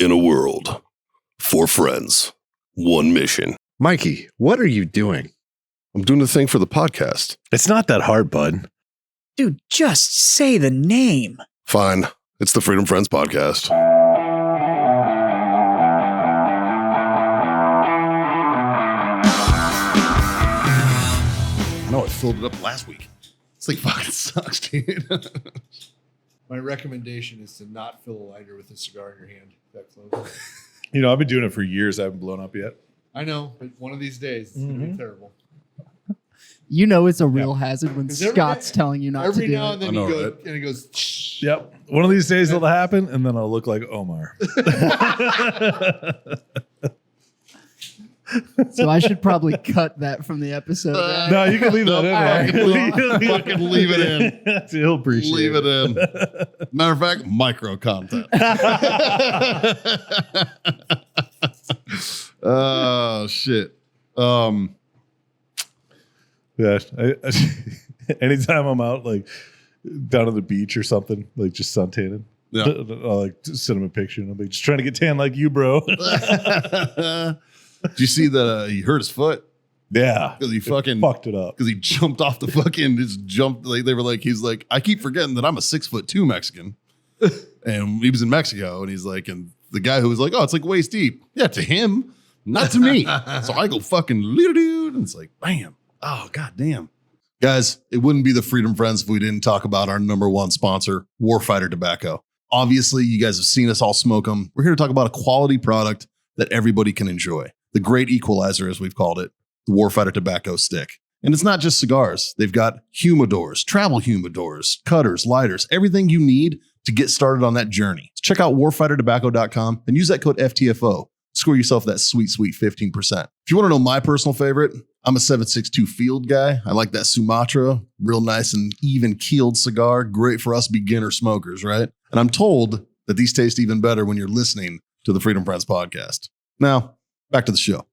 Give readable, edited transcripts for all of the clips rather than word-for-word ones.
In a world, 4 friends, 1 mission. Mikey, what are you doing? I'm doing the thing for the podcast. It's not that hard, bud. Dude, just say the name. Fine. It's the Freedom Friends podcast. I know I filled it up last week. It's like fucking sucks, dude. My recommendation is to not fill a lighter with a cigar in your hand that close. You know, I've been doing it for years. I haven't blown up yet. I know, but one of these days it's gonna be terrible. You know it's a real hazard when 'Cause every Scott's day- telling you not to Every do now it. and then I know, you go right? and it goes. Yep. One of these days it'll happen, and then I'll look like Omar. So I should probably cut that from the episode. right? No, you can leave that in. Alright, Fucking leave it in. He'll appreciate Leave it. it in. Matter of fact, micro content. Oh shit. Yeah. Anytime I'm out, like down on the beach or something, like just suntanning, Yeah. I'll like send him a picture, and I'll be just trying to get tan like you, bro. Did you see that he hurt his foot? Yeah. Because he fucking fucked it up. because he jumped off the fucking just jumped like they were like he's like I keep forgetting that I'm a 6'2" Mexican, and he was in Mexico, and he's like, and the guy who was like, oh, it's like waist deep. Yeah, to him, not to me. So I go fucking little dude, and it's like, bam. Oh god damn, guys, it wouldn't be the Freedom Friends if we didn't talk about our number 1 sponsor, Warfighter Tobacco. Obviously, you guys have seen us all smoke them. We're here to talk about a quality product that everybody can enjoy. The great equalizer, as we've called it, the Warfighter Tobacco Stick. And it's not just cigars. They've got humidors, travel humidors, cutters, lighters, everything you need to get started on that journey. So check out warfightertobacco.com and use that code FTFO. Score yourself that sweet, sweet 15%. If you want to know my personal favorite, I'm a 7.62 Field guy. I like that Sumatra, real nice and even keeled cigar. Great for us beginner smokers, right? And I'm told that these taste even better when you're listening to the Freedom Friends podcast. Now, back to the show.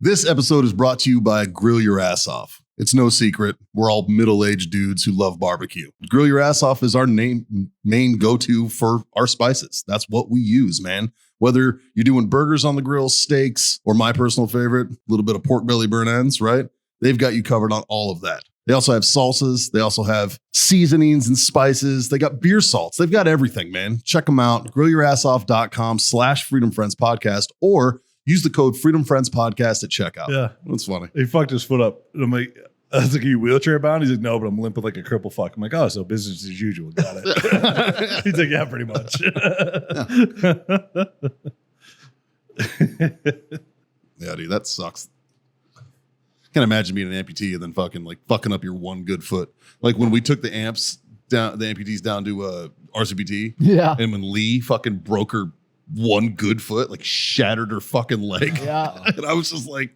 This episode is brought to you by Grill Your Ass Off. It's no secret. We're all middle-aged dudes who love barbecue. Grill Your Ass Off is our main go-to for our spices. That's what we use, man. Whether you're doing burgers on the grill, steaks, or my personal favorite, a little bit of pork belly burn ends, right? They've got you covered on all of that. They also have salsas. They also have seasonings and spices. They got beer salts. They've got everything, man. Check them out. GrillYourAssOff.com/Freedom Friends Podcast, or use the code Freedom Friends Podcast at checkout. Yeah. That's funny. He fucked his foot up. And I'm like, I was like, are you wheelchair bound? He's like, no, but I'm limping like a cripple fuck. I'm like, oh, so business as usual. Got it. He's like, yeah, pretty much. Yeah, dude, that sucks. Can't imagine being an amputee and then fucking up your one good foot. Like when we took the amputees down to RCPT, Yeah. and when Lee fucking broke her one good foot, like shattered her fucking leg. Yeah. And I was just like,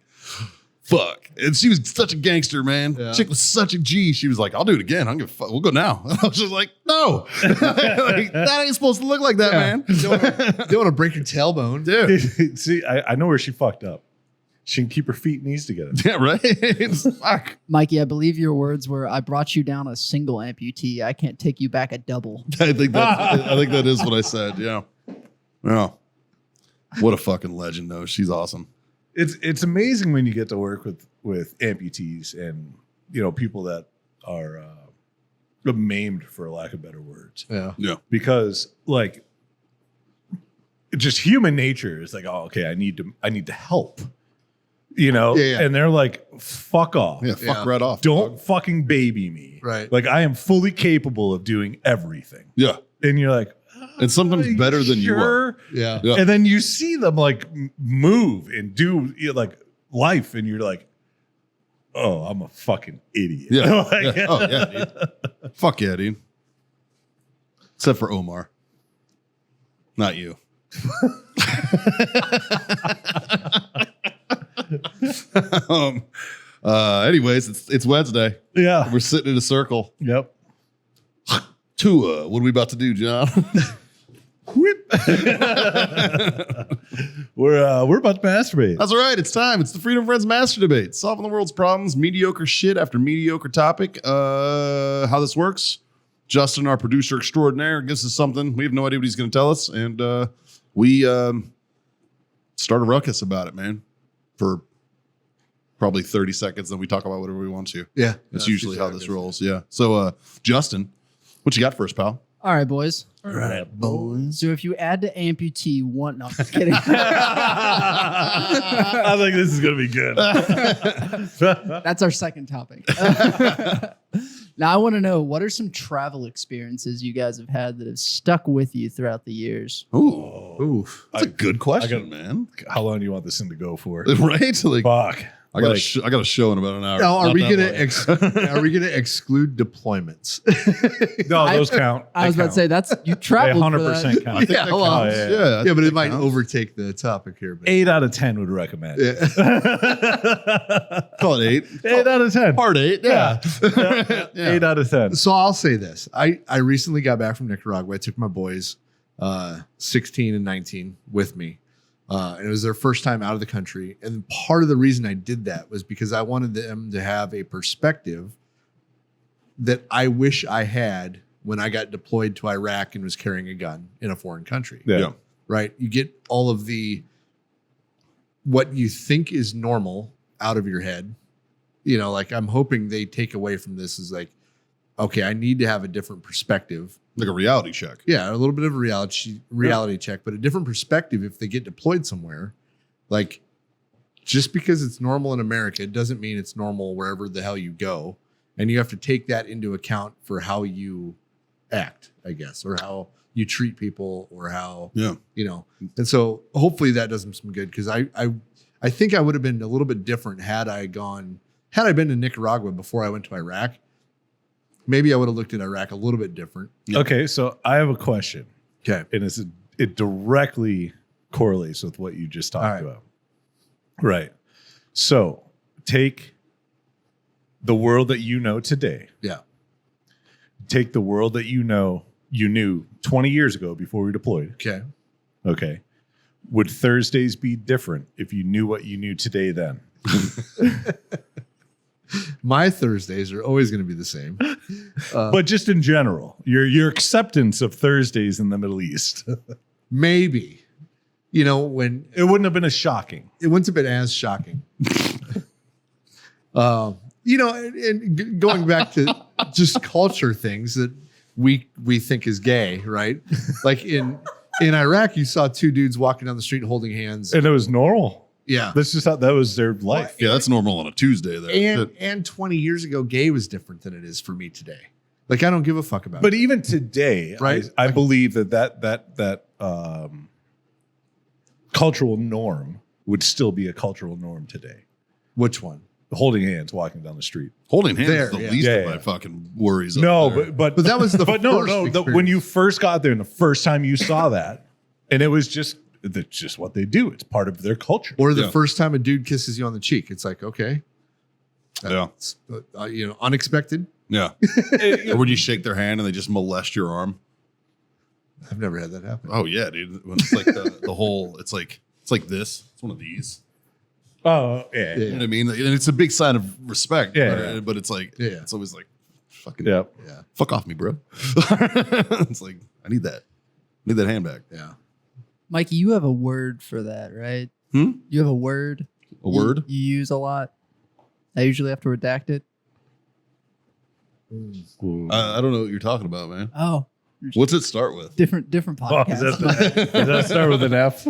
fuck. And she was such a gangster, man. Yeah. Chick was such a G. She was like, I'll do it again. I'm gonna fuck. We'll go now. And I was just like, no. Like, that ain't supposed to look like that, man. You don't want to break your tailbone. Dude. See, I know where she fucked up. She can keep her feet and knees together. Yeah, right? Fuck. Mikey, I believe your words were, I brought you down a single amputee. I can't take you back a double. I think that is what I said. Yeah. Yeah. What a fucking legend, though. She's awesome. It's amazing when you get to work with amputees and, you know, people that are maimed, for lack of better words. Yeah. Yeah. Because like just human nature is like, oh, okay, I need to help. You know? Yeah, yeah. And they're like, fuck off. Yeah. Fuck Yeah. right off. Don't fucking baby me. Right. Like I am fully capable of doing everything. Yeah. And you're like, And sometimes "Are you better than you are. sure?" Yeah. Yeah. And then you see them like move and do like life, and you're like, "Oh, I'm a fucking idiot." Yeah. Like, Yeah. Oh, yeah, dude. Fuck yeah, dude. Except for Omar. Not you. Anyways, it's Wednesday. yeah. We're sitting in a circle. Yep. Tua, what are we about to do, John? Whip. We're about to masturbate. That's right. It's time. It's the Freedom Friends Master Debate. Solving the world's problems, mediocre shit after mediocre topic. How this works. Justin, our producer extraordinaire, gives us something. We have no idea what he's going to tell us. And We start a ruckus about it, man, for probably 30 seconds. Then we talk about whatever we want to. Yeah. That's usually how this rolls. Yeah. So, Justin, what you got first, pal? All right, boys. All right, boys. So if you add to amputee one, no, I'm just kidding. I think this is gonna be good. That's our second topic. Now I want to know, what are some travel experiences you guys have had that have stuck with you throughout the years? Ooh, that's a good question, man. How long do you want this thing to go for? Right? Like, Fuck. I got a show in about an hour. Now, are Not we that gonna long. are we gonna exclude deployments? No, those count. I was They about to say, that's you They traveled for 100% that. count. I think that well, counts. yeah, Yeah, I Yeah, think but it that might counts. overtake the topic here. But 8 out of 10 would recommend. yeah. Call it 8. 8 out of 10. Hard 8. Yeah. Yeah. 8 out of 10. So I'll say this. I recently got back from Nicaragua. I took my boys, 16 and 19, with me. And it was their first time out of the country. And part of the reason I did that was because I wanted them to have a perspective that I wish I had when I got deployed to Iraq and was carrying a gun in a foreign country. Yeah. Right? You get all of what you think is normal out of your head. You know, like, I'm hoping they take away from this is like, okay, I need to have a different perspective. Like a reality check. Yeah, a little bit of a reality check, but a different perspective if they get deployed somewhere. Like, just because it's normal in America, it doesn't mean it's normal wherever the hell you go. And you have to take that into account for how you act, I guess, or how you treat people, or how, Yeah. you know. And so hopefully that does them some good, because I think I would have been a little bit different had I been to Nicaragua before I went to Iraq. Maybe I would have looked at Iraq a little bit different. Yeah. Okay, so I have a question. Okay. And it directly correlates with what you just talked All right. about. Right. So take the world that you know today. Yeah. Take the world that you knew 20 years ago before we deployed. Okay. Okay. Would Thursdays be different if you knew what you knew today then? My Thursdays are always going to be the same. But just in general, your acceptance of Thursdays in the Middle East. Maybe, you know, when It wouldn't have been as shocking. it wouldn't have been as shocking. You know, and going back to just culture things that we think is gay, right? Like in Iraq, you saw two dudes walking down the street holding hands. And it was normal. Yeah. That's just how that was their life. Yeah, that's normal on a Tuesday there. And 20 years ago, gay was different than it is for me today. Like, I don't give a fuck about But it. even today, Right. I believe that cultural norm would still be a cultural norm today. Which one? Holding hands, walking down the street. Holding hands There, is the yeah. least Yeah, of yeah. my fucking worries. up No, there. but But that was the but first when you first got there and the first time you saw that, and it was just that's just what they do. It's part of their culture. Or the Yeah. first time a dude kisses you on the cheek, it's like, okay. Yeah. It's, you know, unexpected. Yeah. Or when you shake their hand and they just molest your arm. I've never had that happen. Oh yeah, dude. When it's like the whole, it's like this. It's one of these. Oh yeah, You know what I mean? And it's a big sign of respect. Yeah. But it's like, Yeah. it's always like, fucking, yeah. Yeah. fuck off me, bro. It's like, I need that. I need that hand back. Yeah. Mikey, you have a word for that, right? Hmm? You have a word. A word? you use a lot. I usually have to redact it. I don't know what you're talking about, man. Oh, What's it start with? different Oh, podcast. does that start with an F?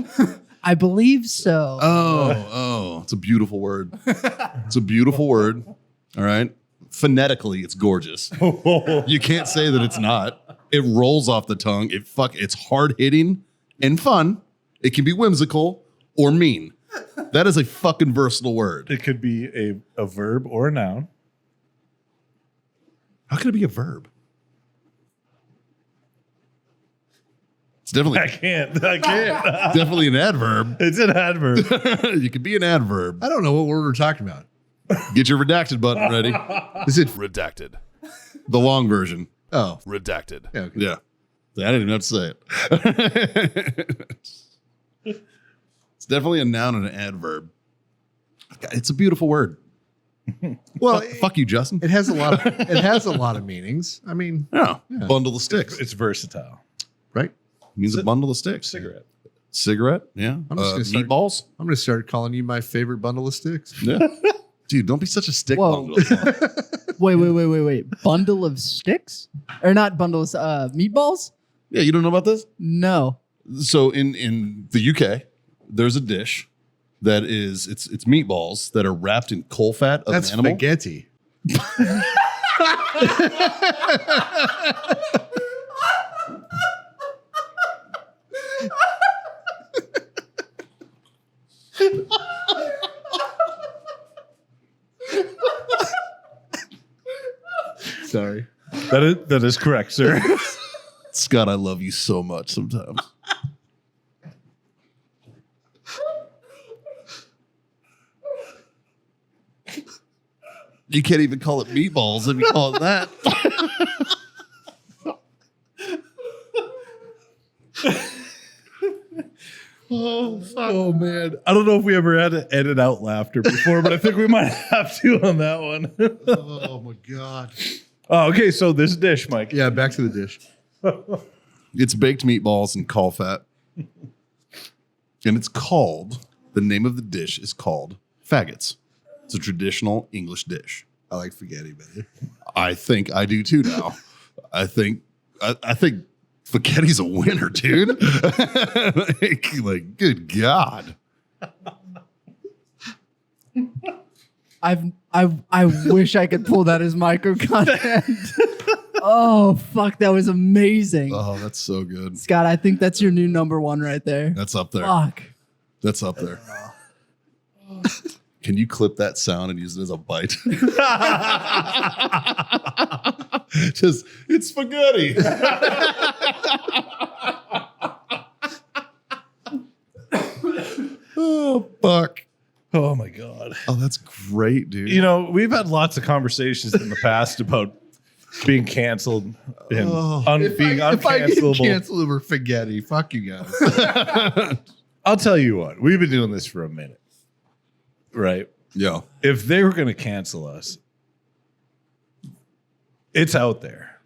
I believe so. Oh, it's a beautiful word. It's a beautiful word. All right. Phonetically, it's gorgeous. You can't say that it's not. It rolls off the tongue. It's hard hitting and fun. It can be whimsical or mean. That is a fucking versatile word. It could be a verb or a noun. How can it be a verb? It's I definitely can't. definitely an adverb. It's an adverb. You could be an adverb. I don't know what word we're talking about. Get your redacted button ready. Is it? Redacted. The long version. Oh, Redacted. yeah. Okay. Yeah. I didn't even have to say it. It's definitely a noun and an adverb. It's a beautiful word. Well, Fuck you, Justin. it has a lot. It has a lot of meanings. I mean, Yeah. Yeah. Bundle of sticks. It's versatile. right? It means a bundle of sticks. Cigarette. cigarette. Yeah. I'm just gonna start- meatballs. I'm going to start calling you my favorite bundle of sticks. Yeah. Dude, don't be such a stick Whoa. bundle. Wait. Bundle of sticks? Or not bundles, meatballs? Yeah, you don't know about this? No. So in the UK, there's a dish that is it's meatballs that are wrapped in coal fat of That's an animal. spaghetti. Sorry. That is correct, sir. Scott, I love you so much sometimes. You can't even call it meatballs if you call it that. Oh man, I don't know if we ever had to edit out laughter before, but I think we might have to on that one. Oh my God. Oh, okay, so this dish, Mike. Yeah, back to the dish. It's baked meatballs and caul fat. And it's called, the name of the dish is called faggots. It's a traditional English dish. I like spaghetti better. I think I do too now. I think spaghetti's a winner, dude. like, good God. I wish I could pull that as micro content. Oh fuck, that was amazing. Oh, that's so good. Scott, I think that's your new number one right there. That's up there. Fuck. That's up there. Can you clip that sound and use it as a bite? Just, it's spaghetti. Oh, fuck. Oh my god. Oh, that's great, dude. You know, we've had lots of conversations in the past about being canceled and being If I get uncancelable. canceled over spaghetti, fuck you guys. I'll tell you what, we've been doing this for a minute, right? Yeah. If they were going to cancel us, it's out there.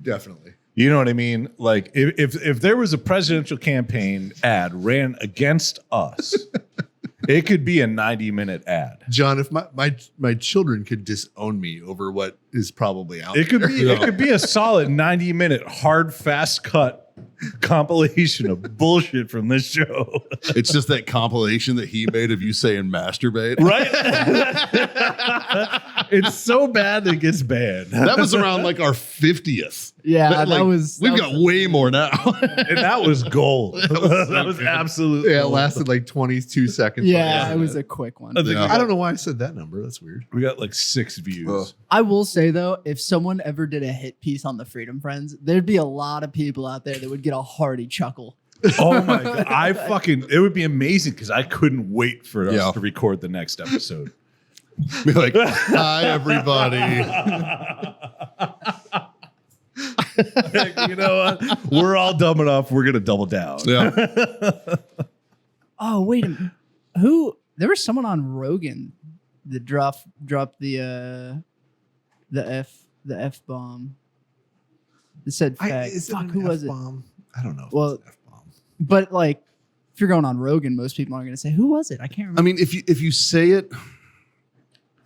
Definitely. You know what I mean? Like if there was a presidential campaign ad ran against us, it could be a 90-minute ad. John, if my children could disown me over what is probably out It could there. be it could be a solid 90-minute hard fast cut compilation of bullshit from this show. It's just that compilation that he made of you saying masturbate. Right? It's so bad it gets banned. That was around like our 50th. Yeah, Like, that was. We've that got was- way more now. And that was gold. That was absolute Yeah, it gold. lasted like 22 seconds. Yeah, it was a quick one. I think Yeah. I don't know why I said that number. That's weird. we got like 6 views. Oh. I will say though, if someone ever did a hit piece on the Freedom Friends, there'd be a lot of people out there that would get a hearty chuckle. Oh my god! It would be amazing because I couldn't wait for us Yeah. to record the next episode. Be like, hi, everybody. You know what? We're all dumb enough. We're gonna double down. Yeah. Oh wait a minute, who? There was someone on Rogan that dropped the F bomb. It said fag. Fuck, who was it? I don't know. If Well, it's an F-bomb. But like, if you're going on Rogan, most people aren't going to say who was it. I can't remember. I mean, if you say it,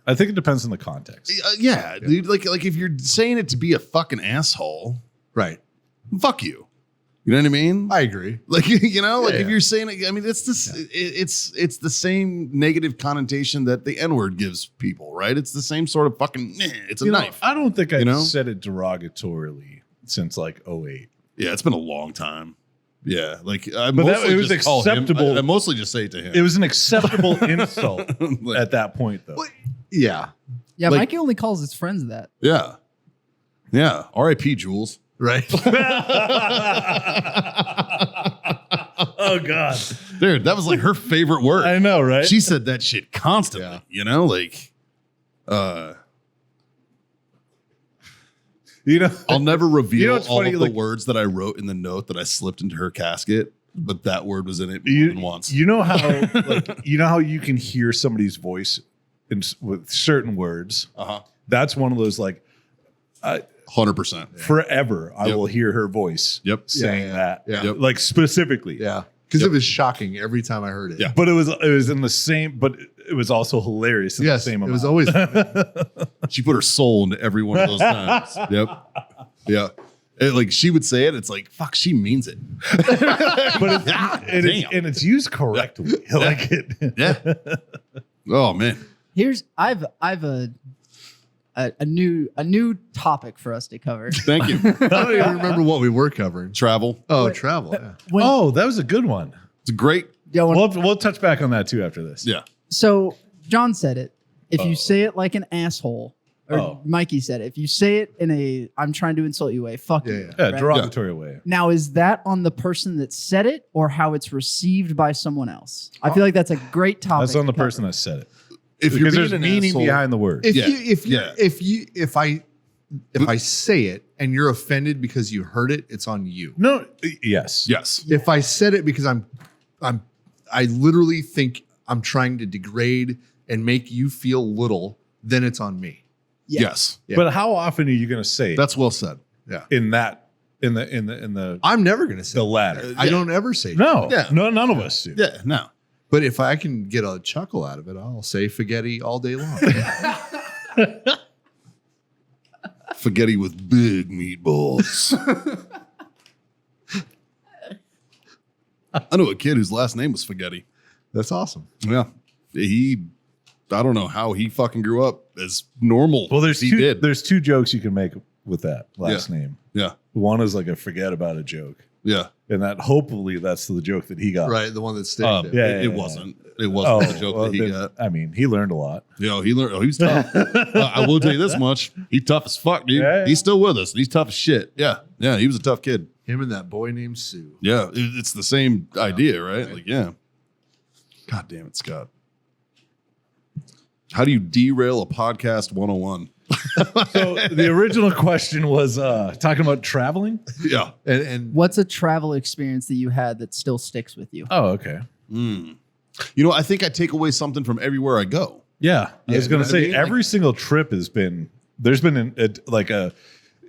I think it depends on the context. yeah, dude, like if you're saying it to be a fucking asshole, Right. fuck you. You know what I mean? I agree. Like, you know, like Yeah, if yeah. you're saying it, I mean, it's this, it's the same negative connotation that the N word gives people, right? It's the same sort of fucking, it's a You know, knife. I don't think I've You know? said it derogatorily since like 2008. Yeah, it's been a long time. Yeah, like I But that- mostly it was just call him- acceptable. I mostly just say it to him. It was an acceptable insult Like, at that point, though. Yeah. yeah, like- Mikey only calls his friends that. yeah, yeah. R.I.P. Jules. Right. Oh god, Dude, that was like her favorite word. I know, right? She said that shit constantly. Yeah. You know, like, you know, I'll never reveal You know what's all funny, of the like- words that I wrote in the note that I slipped into her casket, but that word was in it more than once. You know how, like, you know how you can hear somebody's voice with certain words. That's one of those like 100%. forever. I Yep. will hear her voice. Yep. saying Yeah, that. yeah. Yep. Like specifically. Yeah. Because it was shocking every time I heard it. Yeah. But it was in the same, but it was also hilarious in Yes, the same it amount. was always She put her soul into every one of those times. Yep. Yeah. Like she would say it, it's like, fuck, she means it. but Damn. it's used correctly. Like it. Yeah. Oh man. I've a new topic for us to cover. Thank you. I don't even remember what we were covering. Travel. Oh, Wait. travel. Yeah. When, Oh, that was a good one. It's a great. yeah, when- We'll touch back on that too after this. Yeah. so John said it. If you say it like an asshole, or Oh. Mikey said it. If you say it in a I'm trying to insult you way, fuck Yeah, you. yeah. Yeah, right? derogatory way. Now, is that on the person that said it or how it's received by someone else? I feel like that's a great topic. That's on the to cover. person that said it. If you're Because being there's an meaning asshole, behind the word. If Yeah. if I say it and you're offended because you heard it, it's on you. No, yes. yes. If I said it because I literally think I'm trying to degrade and make you feel little, then it's on me. Yeah. Yes. Yeah. But how often are you going to say That's well said. in the I'm never going to say the it. latter? I don't ever say it. No, Yeah. no, none of us do. Yeah. No. But if I can get a chuckle out of it, I'll say spaghetti all day long. Spaghetti with big meatballs. I know a kid whose last name was Spaghetti. That's awesome. Yeah. I don't know how he fucking grew up as normal. Well, as he did. there's two jokes you can make with that last name. Yeah. One is like a forget about a joke, Yeah. and that hopefully that's the joke that he got. Right. The one that sticks. Yeah, It wasn't. It wasn't the joke well, that he then, got. I mean, he learned a lot. He learned. Oh, he was tough. I will tell you this much: he's tough as fuck, dude. Yeah, yeah. He's still with us. He's tough as shit. Yeah, yeah. He was a tough kid. Him and that boy named Sue. Yeah, it's the same idea, right? Like, yeah. God damn it, Scott. How do you derail a podcast 101? So the original question was talking about traveling. Yeah. And What's a travel experience that you had that still sticks with you? Oh, okay. Mm. You know, I think I take away something from everywhere I go. Yeah, I was you going know to what I say mean? every single trip there's been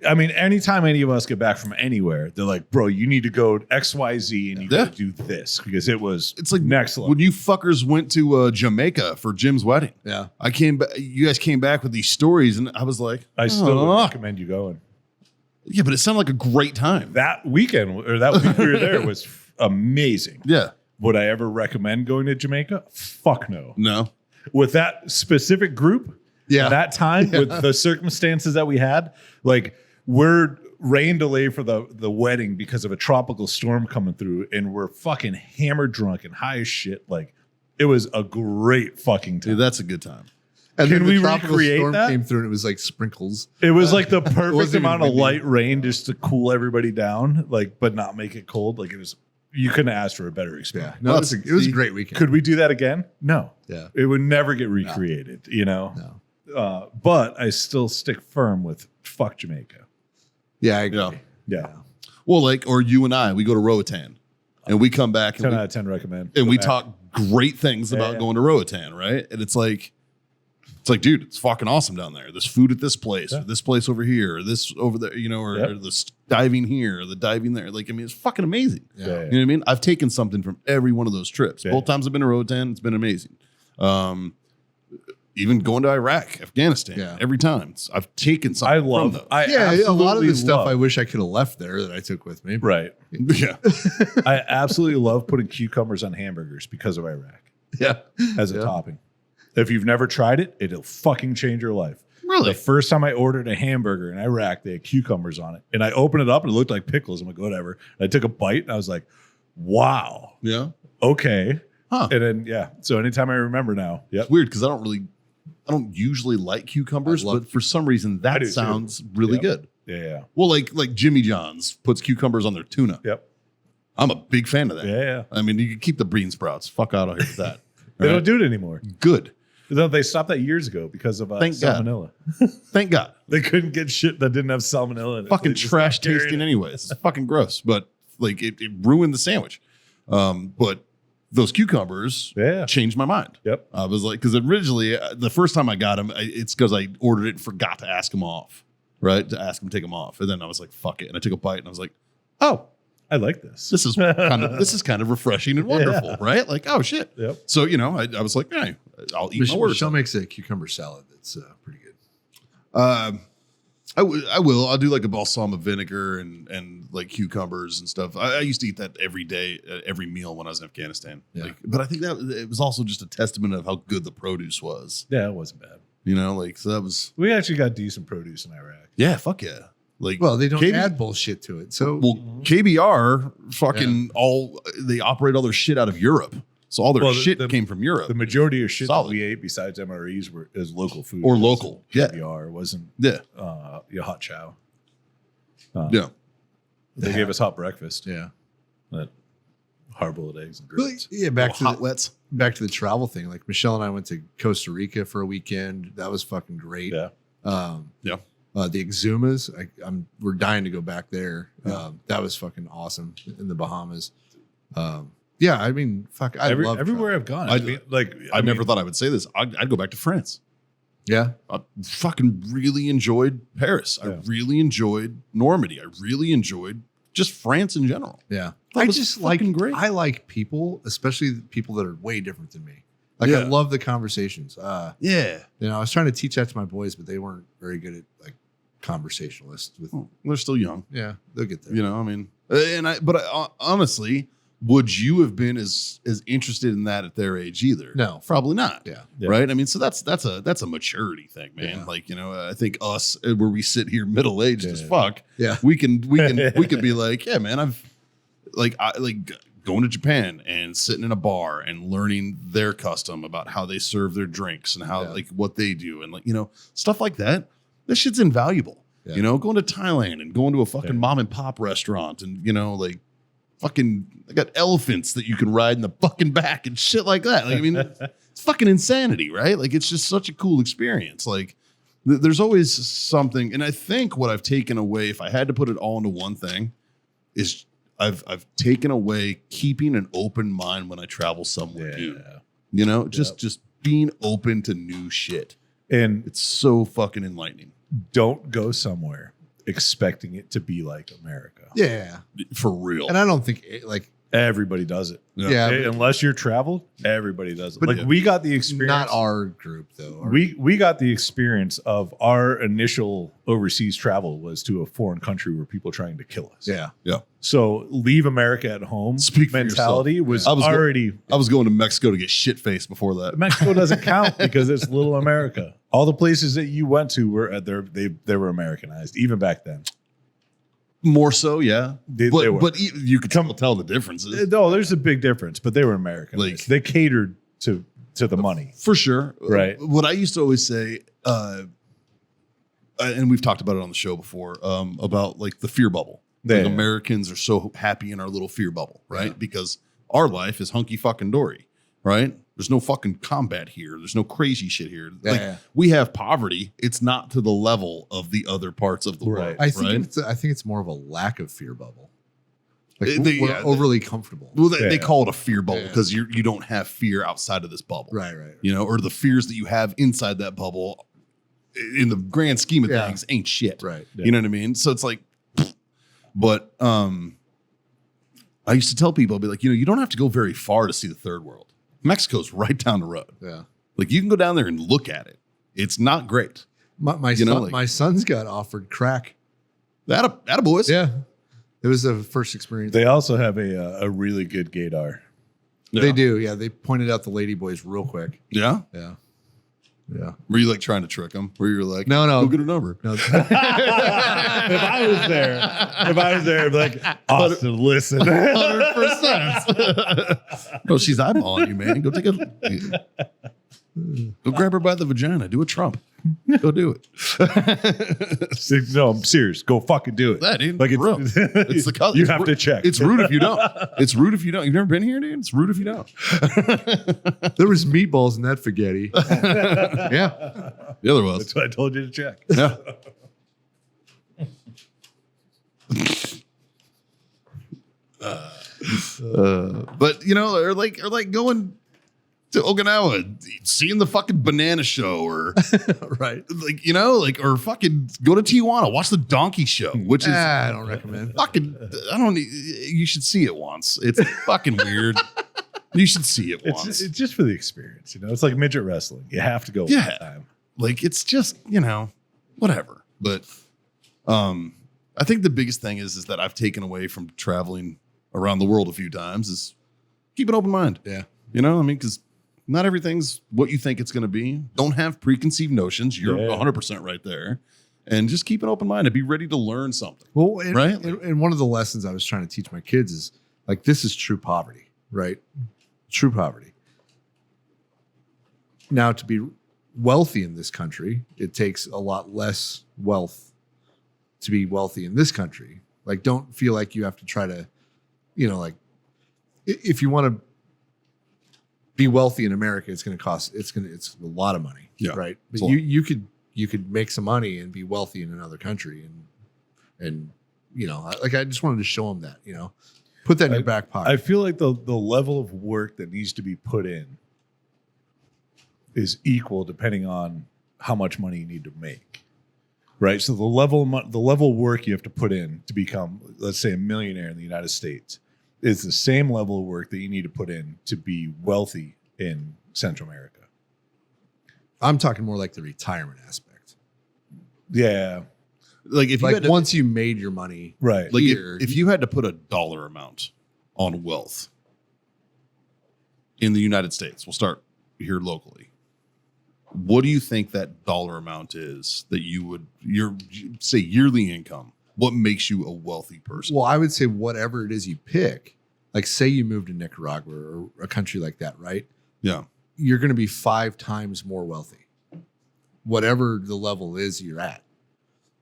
I mean, anytime any of us get back from anywhere, they're like, bro, you need to go XYZ and you Yeah. got to do this because It's like next level. when you fuckers went to Jamaica for Jim's wedding. yeah. I came back. You guys came back with these stories, and I was like, I still would "Aw." recommend you going. Yeah, but it sounded like a great time. That weekend or that week we were there was amazing. Yeah. Would I ever recommend going to Jamaica? Fuck no. No. With that specific group, Yeah. that time, with the circumstances that we had, like we're rain delay for the wedding because of a tropical storm coming through, and we're fucking hammered drunk and high as shit. Like it was a great fucking time. Dude, that's a good time. And Can then we the tropical recreate storm that? came through and it was like sprinkles. It was like the perfect wasn't even amount of windy. light rain just to cool everybody down, like, but not make it cold. Like it was, you couldn't ask for a better experience. Yeah. No, Well, it was a great weekend. Could we do that again? No. Yeah. It would never get recreated, you know? No. But I still stick firm with fuck Jamaica. Yeah, I agree. Yeah. Yeah. Well, like, or you and I, we go to Roatan, and we come back 10 and out we, of 10 recommend. and Go we back. talk great things about yeah. going to Roatan, right? And it's like, dude, it's fucking awesome down there. There's food at this place, or this place over here, or this over there, you know, or this diving here, or the diving there. Like, I mean, it's fucking amazing. Yeah. You know what I mean? I've taken something from every one of those trips. Yeah. Both times I've been to Roatan, it's been amazing. Even going to Iraq, Afghanistan, Yeah. every time I've taken something I from love those. I Yeah, a lot of absolutely the stuff love- I wish I could have left there that I took with me. Right. Yeah. I absolutely love putting cucumbers on hamburgers because of Iraq Yeah. as a Yeah. topping. If you've never tried it, it'll fucking change your life. Really? The first time I ordered a hamburger in Iraq, they had cucumbers on it. And I opened it up and it looked like pickles. I'm like, whatever. And I took a bite and I was like, wow. Yeah. Okay. Huh. And then, yeah. So anytime I remember now, yep. It's weird because I don't usually like cucumbers, I love but for some reason I that do too. sounds really Yep. good. Yeah. Well, like Jimmy John's puts cucumbers on their tuna. Yep. I'm a big fan of that. Yeah. I mean, you can keep the bean sprouts. Fuck out of here with that. They All don't right? do it anymore. Good. They stopped that years ago because of Thank God. salmonella. Thank God. They couldn't get shit that didn't have salmonella in it. Fucking They just trash stopped carrying tasting it. anyways. It's fucking gross, but like it ruined the sandwich. But those cucumbers Yeah. changed my mind. Yep. I was like, because originally the first time I got them, it's because I ordered it and forgot to ask them off, right? To ask them to take them off. And then I was like, fuck it. And I took a bite and I was like, oh, I like this. This is kind of refreshing and wonderful, right? Like, oh shit. Yep. So I was like, hey, I'll eat my words. Michelle makes a cucumber salad that's pretty good. I will. I'll do like a balsamic vinegar and like cucumbers and stuff. I used to eat that every day, every meal when I was in Afghanistan. Yeah. But I think that it was also just a testament of how good the produce was. Yeah, it wasn't bad. So that was. We actually got decent produce in Iraq. Yeah, fuck yeah. Like, Well, they don't add bullshit to it. So KBR fucking they operate all their shit out of Europe. So all their shit came from Europe. The majority of shit Solid. that we ate besides MREs is local food. Or local. Yeah. KBR wasn't your hot chow. Yeah. They gave us hot breakfast. yeah. But hard-boiled eggs and But, grits. yeah, back to hot wets. back to the travel thing. Like Michelle and I went to Costa Rica for a weekend. That was fucking great. Yeah. Yeah. The Exumas, we're dying to go back there. That was fucking awesome in the Bahamas. Yeah, I mean, fuck, I love everywhere travel. I've gone. I never thought I would say this. I'd go back to France. Yeah, I fucking really enjoyed Paris. I really enjoyed Normandy. I really enjoyed just France in general. yeah. That I was just like fucking great. I like people, especially people that are way different than me. Like I love the conversations. Yeah. I was trying to teach that to my boys, but they weren't very good at like conversationalists. With They're still young. yeah, they'll get there. Honestly, would you have been as interested in that at their age either? No. Probably not. Yeah. Right. I mean, so that's a maturity thing, man. Yeah. Like, I think us where we sit here middle aged as fuck. Yeah. We can be like, yeah, man, I like going to Japan and sitting in a bar and learning their custom about how they serve their drinks and how like what they do and like, stuff like that. This shit's invaluable. Yeah. Going to Thailand and going to a fucking mom and pop restaurant and like fucking I got elephants that you can ride in the fucking back and shit like that. Like, I mean, it's fucking insanity, right? Like, it's just such a cool experience. Like, there's always something, and I think what I've taken away, if I had to put it all into one thing, is I've taken away keeping an open mind when I travel somewhere new. Just being open to new shit. And It's so fucking enlightening. don't go somewhere expecting it to be like America. Yeah, For real. and I don't think Everybody does it. Yeah, Hey, but- unless you're traveled, everybody does it. But- Like we got the experience. not our group though. We got the experience of our initial overseas travel was to a foreign country where people are trying to kill us. yeah. So leave America at home Speak for mentality yourself. was I was already I was going to Mexico to get shit faced before that. Mexico doesn't count because it's little America. All the places that you went to were they were Americanized even back then. More so, yeah. They were. But you could tell the differences. No, there's a big difference, but they were American. Like- They catered to the money. For sure. Right. What I used to always say, and we've talked about it on the show before, about like the fear bubble. Yeah. Like Americans are so happy in our little fear bubble, right? Yeah. Because our life is hunky fucking dory, right? There's no fucking combat here. There's no crazy shit here. Like Yeah. we have poverty. It's not to the level of the other parts of the world. I think right? I think it's more of a lack of fear bubble. Like They- we're yeah, overly comfortable. Well, they Yeah. call it a fear bubble Yeah. because you don't have fear outside of this bubble. Right. Or the fears that you have inside that bubble in the grand scheme of Yeah. things ain't shit. Right. You know what I mean? So it's like, but I used to tell people, I'd be like, you don't have to go very far to see the third world. Mexico's right down the road. Yeah. Like you can go down there and look at it. It's not great. My son's got offered crack. That boys. Yeah. It was the first experience. They also have a really good gaydar. They do. Yeah. They pointed out the lady boys real quick. Yeah. Yeah. Yeah. Were you like trying to trick them? Where you're like, No. go get a number. No. If I was there, I'd be like, Austin, listen. 100%. No, she's eyeballing you, man. Go take a. Go grab her by the vagina. Do a Trump. Go do it. No, I'm serious. Go fucking do it. That dude. Like Bro, it's the color. You it's have ru- to check. It's rude if you don't. It's rude if you don't. You've never been here, dude. It's rude if you don't. There was meatballs in that spaghetti. Yeah. The other was. That's what I told you to check. Yeah. But or like going to Okinawa, seeing the fucking banana show, or Right. like, you know, like, or fucking go to Tijuana, watch the donkey show, which is I don't recommend. fucking, you should see it once. It's fucking weird. You should see it once. It's just for the experience, you know. It's like midget wrestling. You have to go Yeah. one time. Like, it's just, you know, whatever. But I think the biggest thing is that I've taken away from traveling around the world a few times is keep an open mind. Yeah. You know, I mean, because not everything's what you think it's going to be. Don't have preconceived notions. You're 100% right there. And just keep an open mind and be ready to learn something. Well, Right? And one of the lessons I was trying to teach my kids is like, this is true poverty, right? True poverty. Now, to be wealthy in this country, it takes a lot less wealth to be wealthy in this country. Like, don't feel like you have to try to, you know, like, if you want to be wealthy in America, it's going to cost, it's a lot of money. Yeah, Right. it's But a lot. you could make some money and be wealthy in another country. And, you know, like, I just wanted to show them that, you know, put that in your back pocket. I feel like the level of work that needs to be put in is equal depending on how much money you need to make. Right? So the level of work you have to put in to become, let's say, a millionaire in the United States is the same level of work that you need to put in to be wealthy in Central America. I'm talking more like the retirement aspect. Yeah. Like, if you Like, had to, once you made your money, Right. like here, if you had to put a dollar amount on wealth in the United States, we'll start here locally. What do you think that dollar amount is that you would, say yearly income? What makes you a wealthy person? well, I would say whatever it is you pick, like say you moved to Nicaragua or a country like that, right? Yeah. You're going to be 5 times more wealthy, whatever the level is you're at.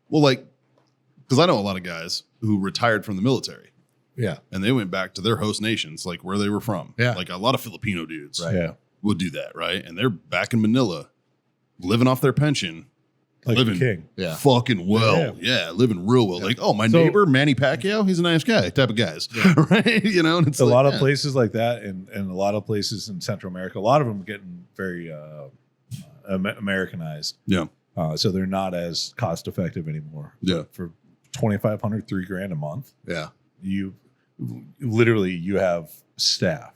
Well, like, because I know a lot of guys who retired from the military Yeah. and they went back to their host nations, like where they were from. Yeah. Like a lot of Filipino dudes Yeah. would do that, right? And they're back in Manila, living off their pension, Like living a king. Yeah. fucking well. Yeah, living real well. Like, oh, my So- neighbor, Manny Pacquiao, he's a nice guy type of guys. Right? You know, and it's A like, lot of yeah. places like that, and a lot of places in Central America, a lot of them are getting very Americanized. Yeah. So they're not as cost effective anymore. Yeah. But for $2,500, $3,000 a month, Yeah. you have staff,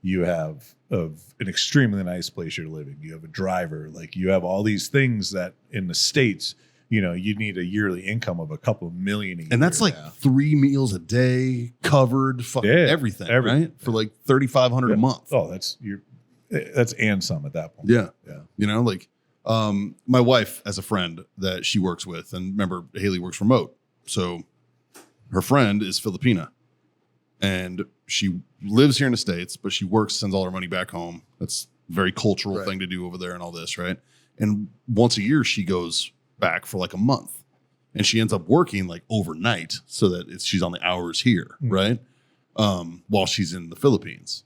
you have an extremely nice place you're living, you have a driver, like you have all these things that in the States, you know, you need a yearly income of a couple of million a year. And that's like 3 meals a day, covered, fucking everything, right? For like $3,500 a month. Oh, that's and some at that point. Yeah. Yeah. You know, like my wife has a friend that she works with, and remember, Haley works remote. So her friend is Filipina, and she lives here in the States, but she works, sends all her money back home. That's a very cultural Right. thing to do over there and all this, right? And once a year, she goes back for like a month, and she ends up working like overnight so that she's on the hours here, right? While she's in the Philippines.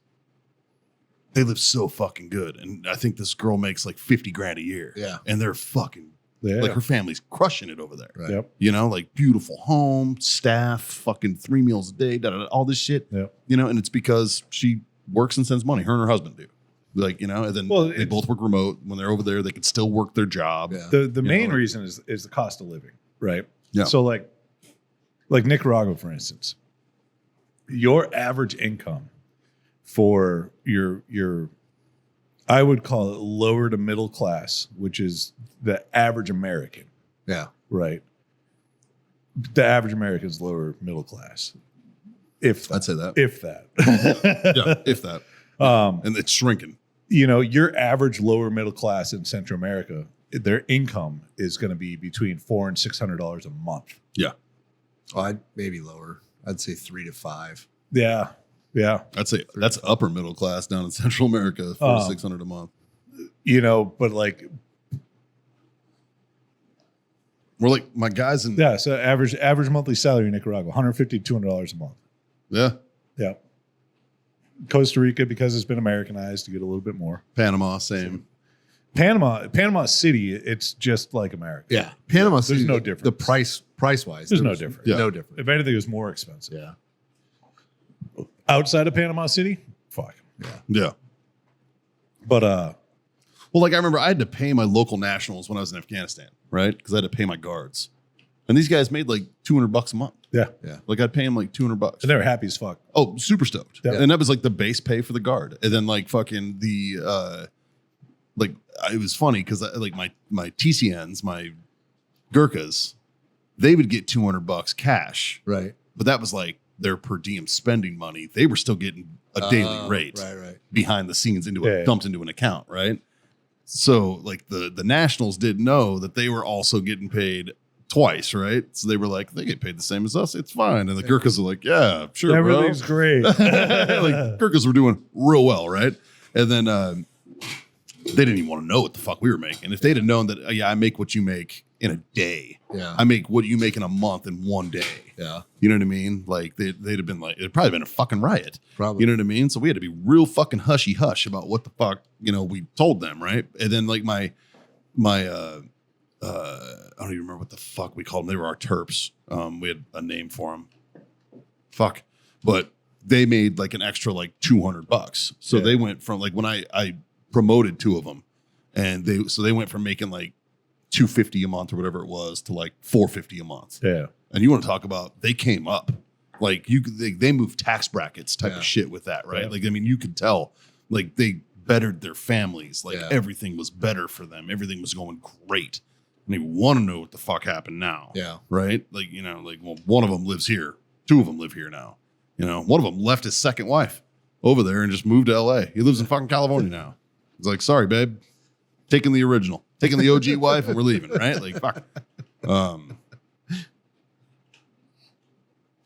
They live so fucking good. And I think this girl makes like 50 grand a year. Yeah. And they're fucking, Yeah. like her family's crushing it over there. Right. Yep. You know, like beautiful home, staff, fucking 3 meals a day, all this shit. Yep. You know, and it's because she works and sends money. Her and her husband do. Like, you know, and then they both work remote. When they're over there, they can still work their job. Yeah. The main reason is the cost of living, right? Yeah. So like Nicaragua, for instance, your average income for your I would call it lower to middle class, which is the average American, Yeah. right? The average American is lower middle class. If I'd say that. if that. Yeah, if that. And it's shrinking. You know, your average lower middle class in Central America, their income is going to be between $400 and $600 a month. Yeah. Oh, I'd maybe lower. I'd say 3 to 5. Yeah. Yeah. I'd say that's upper middle class down in Central America for $600 a month. You know, but like, We're like my guys in yeah. So average monthly salary in Nicaragua, $150 to $200 a month. yeah, Yeah. Costa Rica, because it's been Americanized, to get a little bit more. Panama, same. Panama City, it's just like America. Yeah. Panama City, no the difference. price wise, There's no difference. Yeah. No difference. If anything, it was more expensive. Yeah. Outside of Panama City, fuck. Yeah. But Well, like I remember I had to pay my local nationals when I was in Afghanistan, right? Because I had to pay my guards. And these guys made like $200 a month. yeah, Like I'd pay them like $200. and they were happy as fuck. Oh, super stoked. Yeah. And that was like the base pay for the guard. And then like fucking the like it was funny because like my TCNs, my Gurkhas, they would get $200 cash, Right. but that was like their per diem spending money. They were still getting a daily rate Right. behind the scenes Yeah. dumped into an account, right? So like the nationals didn't know that they were also getting paid twice, right? So they were like, they get paid the same as us. It's fine. And the Gurkhas are like, yeah, sure, Everything's bro. great. Like Gurkhas were doing real well, right? And then they didn't even want to know what the fuck we were making. If they'd have known that, I make what you make in a day. Yeah. I make what you make in a month in one day. Yeah. You know what I mean? Like they'd have been like, it'd probably been a fucking riot. Probably. You know what I mean? So we had to be real fucking hushy hush about what the fuck, we told them, right? And then like my I don't even remember what the fuck we called them. They were our terps. We had a name for them. Fuck. But they made like an extra like $200. So Yeah. they went from like when I promoted two of them, and they went from making like $250 a month or whatever it was to like $450 a month. Yeah. And you want to talk about they came up, like they moved tax brackets type of shit with that, right? Yeah. Like I mean, you could tell like they bettered their families, like Yeah. everything was better for them, everything was going great, and they want to know what the fuck happened now, Yeah. right? Like well, one of them lives here, two of them live here now, one of them left his second wife over there and just moved to LA. He lives in fucking California now. It's like, sorry, babe, taking the original, taking the OG wife, and we're leaving, right? Like fuck.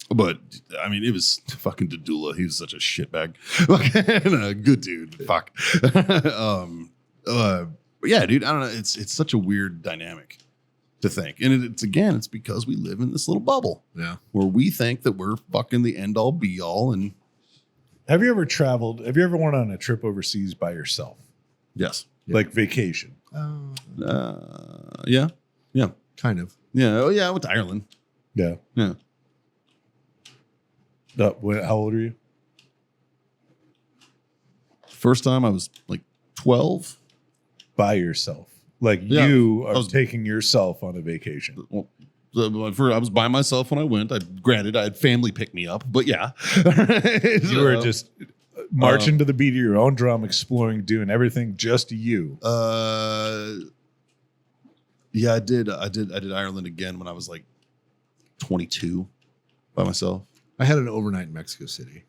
But I mean, it was fucking Dadula. He was such a shitbag. Fucking a good dude. Fuck. But yeah, dude. I don't know. It's such a weird dynamic to think, and it's because we live in this little bubble Yeah. where we think that we're fucking the end all be all. And Have you ever traveled? Have you ever went on a trip overseas by yourself, yes, like vacation? yeah, Kind of. yeah. Oh yeah, I went to Ireland. Yeah. Yeah, How old are you? first time I was like 12. By yourself, like Yeah. you I are was- taking yourself on a vacation. Well, I was by myself when I went. Granted, I had family pick me up, but yeah, You were just marching to the beat of your own drum, exploring, doing everything just you. Yeah, I did Ireland again when I was like 22 by myself. I had an overnight in Mexico City.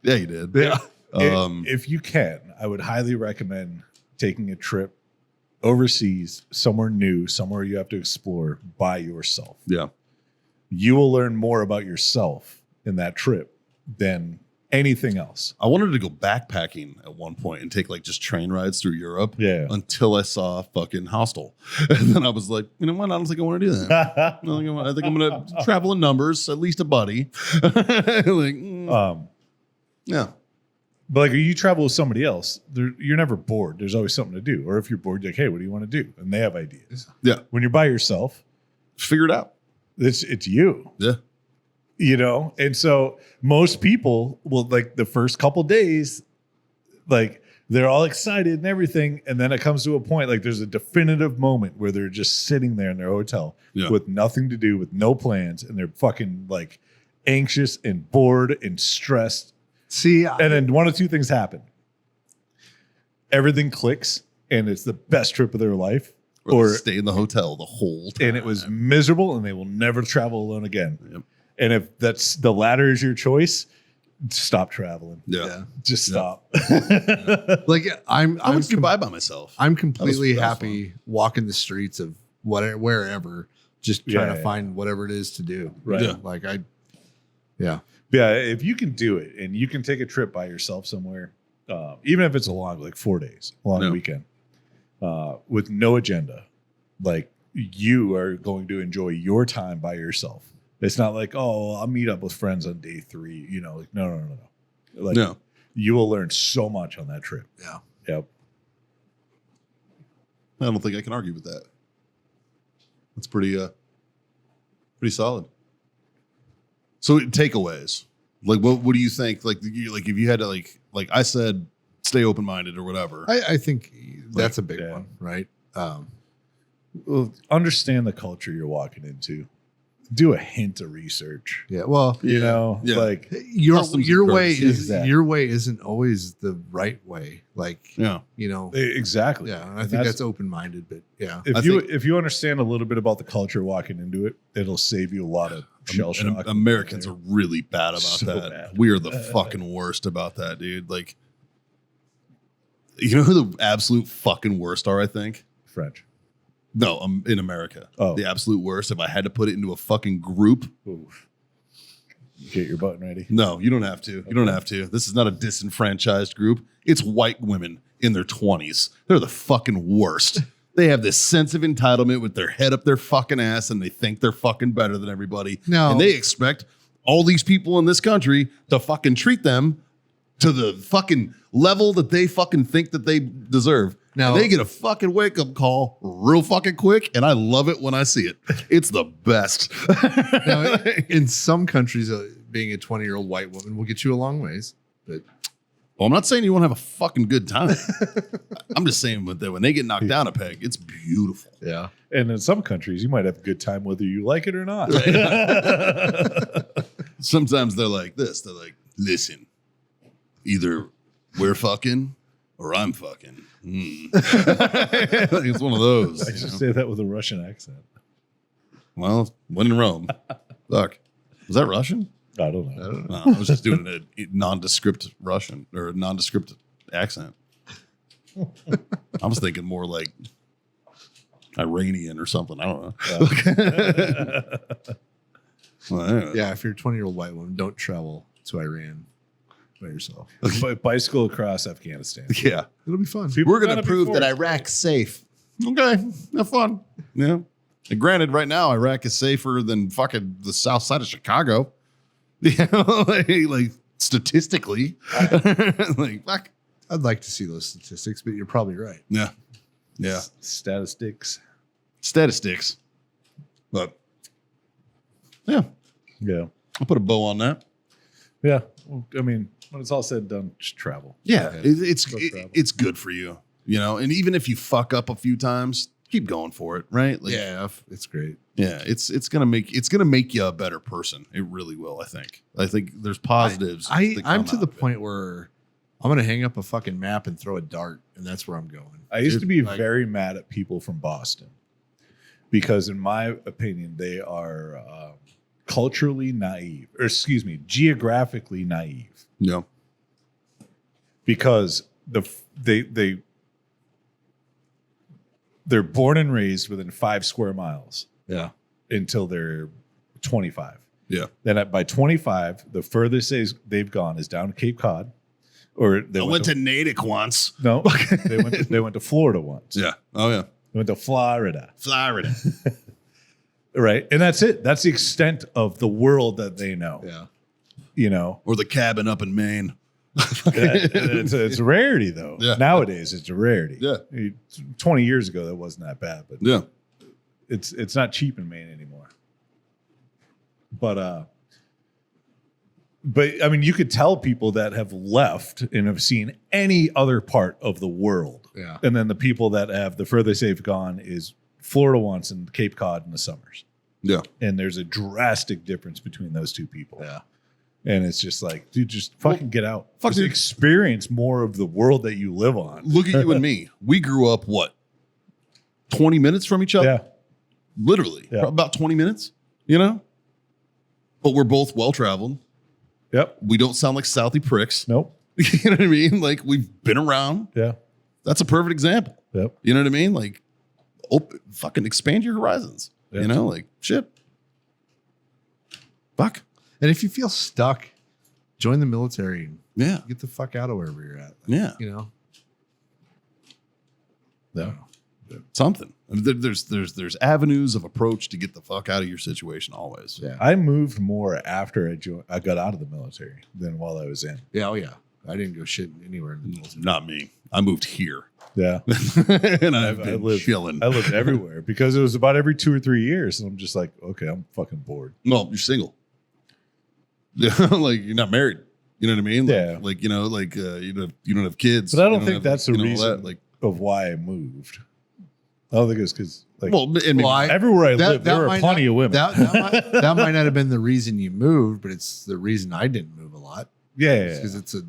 Yeah, you did. Yeah. If you can, I would highly recommend taking a trip overseas, somewhere new, somewhere you have to explore by yourself. Yeah. You will learn more about yourself in that trip than anything else. I wanted to go backpacking at one point and take like just train rides through Europe. Yeah. Until I saw fucking Hostel, and then I was like, you know what? I don't think I want to do that. I think I'm going to travel in numbers, at least a buddy. Yeah. But like, you travel with somebody else, you're never bored. There's always something to do. Or if you're bored, you're like, hey, what do you want to do? And they have ideas. Yeah. When you're by yourself, Figure it out. it's you. Yeah. And so most people will, like, the first couple days, like, they're all excited and everything, and then it comes to a point, like, there's a definitive moment where they're just sitting there in their hotel with nothing to do, with no plans, and they're fucking like anxious and bored and stressed. See, And then one of two things happen: everything clicks, and it's the best trip of their life, Or stay in the hotel the whole time. and it was miserable, and they will never travel alone again. Yep. And if that's the latter is your choice, stop traveling. Yeah. Just stop. like I'm I went to Dubai by myself. I'm completely that was happy walking the streets of wherever, just trying Yeah, to yeah. find whatever it is to do. Right. Yeah. Like Yeah, if you can do it and you can take a trip by yourself somewhere, even if it's a long, like 4 days, long No. weekend, with no agenda, like, you are going to enjoy your time by yourself. It's not like, oh, I'll meet up with friends on day 3. Like, no. Like, No. you will learn so much on that trip. Yeah. Yep. I don't think I can argue with that. That's pretty solid. So takeaways, like what do you think? Like if you had to like I said stay open minded or whatever. I think that's a big Yeah. one, right? Well, understand the culture you're walking into. Do a hint of research. Yeah. Well, You know, Yeah. like your Customs your and way courtesy. is Exactly. your way isn't always the right way. Like, Yeah. you know, exactly. yeah. I think that's open minded, but yeah. if you understand a little bit about the culture walking into it, it'll save you a lot of shell And shock. Americans are really bad about So that. bad. We are the fucking worst about that, dude. Like, you know who the absolute fucking worst are, I think? French. No, in America. Oh. The absolute worst. If I had to put it into a fucking group, Oof. Get your button ready. no, you don't have to. You don't have to. This is not a disenfranchised group. It's white women in their 20s. They're the fucking worst. They have this sense of entitlement with their head up their fucking ass and they think they're fucking better than everybody. No. And they expect all these people in this country to fucking treat them to the fucking level that they fucking think that they deserve. Now- And they get a fucking wake up call real fucking quick, and I love it when I see it. It's the best. Now, in some countries, being a 20-year-old white woman will get you a long ways. But Well, I'm not saying you won't have a fucking good time. I'm just saying that when they get knocked down a peg, it's beautiful. yeah, And in some countries, you might have a good time whether you like it or not. Sometimes they're like this. They're like, listen, either we're fucking or I'm fucking. It's one of those. I you just know? say that with a Russian accent. Well, when in Rome. Look, was that Russian? I don't know. No, I was just doing a nondescript Russian or a nondescript accent. I was thinking more like Iranian or something. I don't know. Well, anyway. yeah. If you're a 20-year-old white woman, don't travel to Iran by yourself. Bicycle across Afghanistan. Yeah. It'll be fun. People We're going gotta to be prove that forced. Iraq's safe. Okay. Have fun. Yeah. And granted, right now, Iraq is safer than fucking the south side of Chicago. You know, like statistically. Like, fuck. I'd like to see those statistics, but you're probably right. Yeah. Yeah. Statistics. Statistics. But yeah, Yeah. I'll put a bow on that. Yeah. Well, I mean, when it's all said and done, just travel. Yeah. It's Go travel. it's good for you. You know, and even if you fuck up a few times, keep going for it, right? Like, Yeah, it's great. yeah, it's gonna make you a better person. It really will. I think there's positives. that come I'm to out the of it. point where I'm gonna hang up a fucking map and throw a dart, and that's where I'm going. I used to be Like- very mad at people from Boston because, in my opinion, they are culturally naive, or excuse me, geographically naive. Yeah. Because they're born and raised within 5 square miles Yeah, until they're 25. Yeah. Then by 25, the furthest they've gone is down to Cape Cod, or they I went to Natick once. no, they went to Florida once. Yeah. Oh yeah. They went to Florida, Florida. right? And that's it. That's the extent of the world that they know. yeah. You know, Or the cabin up in Maine. it's a rarity though. Yeah. Nowadays, it's a rarity. Yeah. 20 years ago, that wasn't that bad, but Yeah. it's not cheap in Maine anymore. But I mean, you could tell people that have left and have seen any other part of the world. Yeah. And then the people that have the furthest they've gone is Florida once and Cape Cod in the summers. Yeah. And there's a drastic difference between those two people. Yeah. And it's just like, dude, just fucking get out. fuck, Just dude. experience more of the world that you live on. Look at you and me. We grew up what? 20 minutes from each other? Yeah. Literally. Yeah. About 20 minutes, you know? But we're both well traveled. Yep. We don't sound like Southie pricks. Nope. You know what I mean? Like we've been around. Yeah. That's a perfect example. Yep. You know what I mean? Like fucking expand your horizons. Yeah. You know, like shit. Fuck. And if you feel stuck, join the military and Yeah. get the fuck out of wherever you're at. Yeah. You know? Yeah. Something. I mean, there's avenues of approach to get the fuck out of your situation always. Yeah. I moved more after I got out of the military than while I was in. Yeah. Oh, yeah. I didn't go shit anywhere in the military. Not me. I moved here. Yeah. And I've I been lived- chilling. I lived everywhere because it was about every 2 or 3 years. And I'm just like, okay, I'm fucking bored. Well, you're single. Yeah, like you're not married. You know what I mean? Yeah. Like you don't have kids. But I don't You think that's the all reason that, of why I moved. I don't think it's because That- everywhere I lived, there that were might plenty not- of women. That might not have been the reason you moved, but it's the reason I didn't move a lot. yeah. Because it's a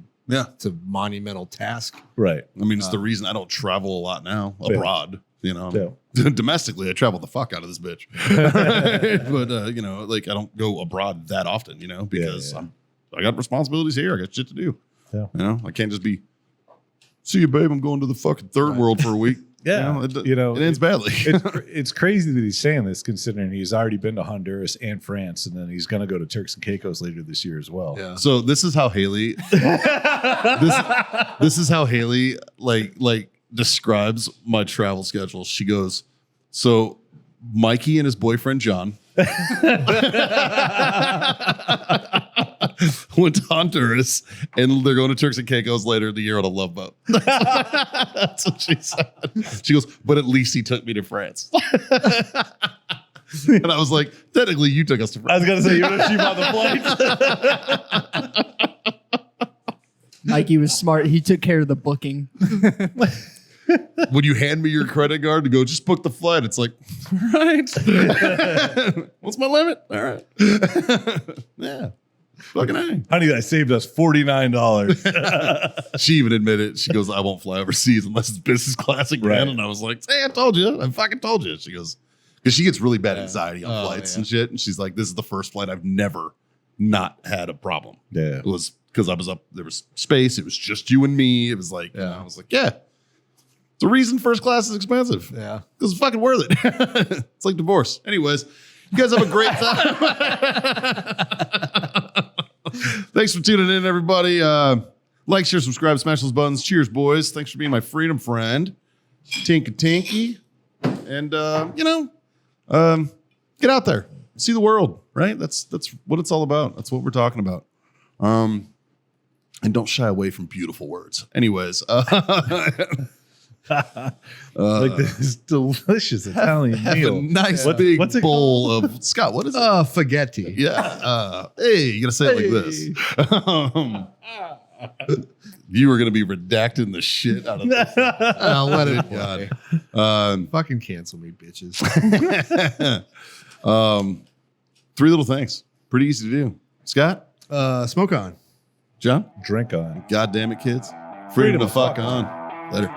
monumental task. Right. I mean, it's the reason I don't travel a lot now abroad. You know, Yeah. domestically, I travel the fuck out of this bitch. But I don't go abroad that often. You know, because I got responsibilities here. I got shit to do. Yeah. You know, I can't just be. See you, babe. I'm going to the fucking third world for a week. Yeah. It ends badly. It's crazy that he's saying this, considering he's already been to Honduras and France, and then he's going to go to Turks and Caicos later this year as well. Yeah. So this is how Haley. this is how Haley like describes my travel schedule. She goes, so Mikey and his boyfriend John went to Honduras, and they're going to Turks and Caicos later in the year on a love boat. That's what she said. She goes, but at least he took me to France. And I was like, technically, you took us to France. I was going to say, you know, she bought the flight. Mikey was smart. He took care of the booking. When you hand me your credit card to go, just book the flight, it's like, all right. What's my limit? All right. Yeah. Fucking A. Honey, that saved us $49. She even admitted, she goes, I won't fly overseas unless it's business class again. Right. And I was like, hey, I told you. I fucking told you. She goes, because she gets really bad anxiety on flights and shit. And she's like, this is the first flight I've never not had a problem. Yeah. It was because I was up, there was space. It was just you and me. It was like, I was like, yeah. The reason first class is expensive. Yeah. Because it's fucking worth it. It's like divorce. Anyways, you guys have a great time. Thanks for tuning in, everybody. Like, share, subscribe, smash those buttons. Cheers, boys. Thanks for being my freedom friend. Tinky Tinky. And, get out there. See the world, right? That's what it's all about. That's what we're talking about. And don't shy away from beautiful words. Anyways. Like this delicious Italian meal. A nice big what's it bowl of Scott. What is it? Spaghetti. Yeah. Hey, you gotta say it like this. You were gonna be redacting the shit out of this. I'll let it God. fucking cancel me, bitches. 3 little things. Pretty easy to do. Scott? Smoke on. John? Drink on. God damn it, kids. Freedom to fuck on. Later.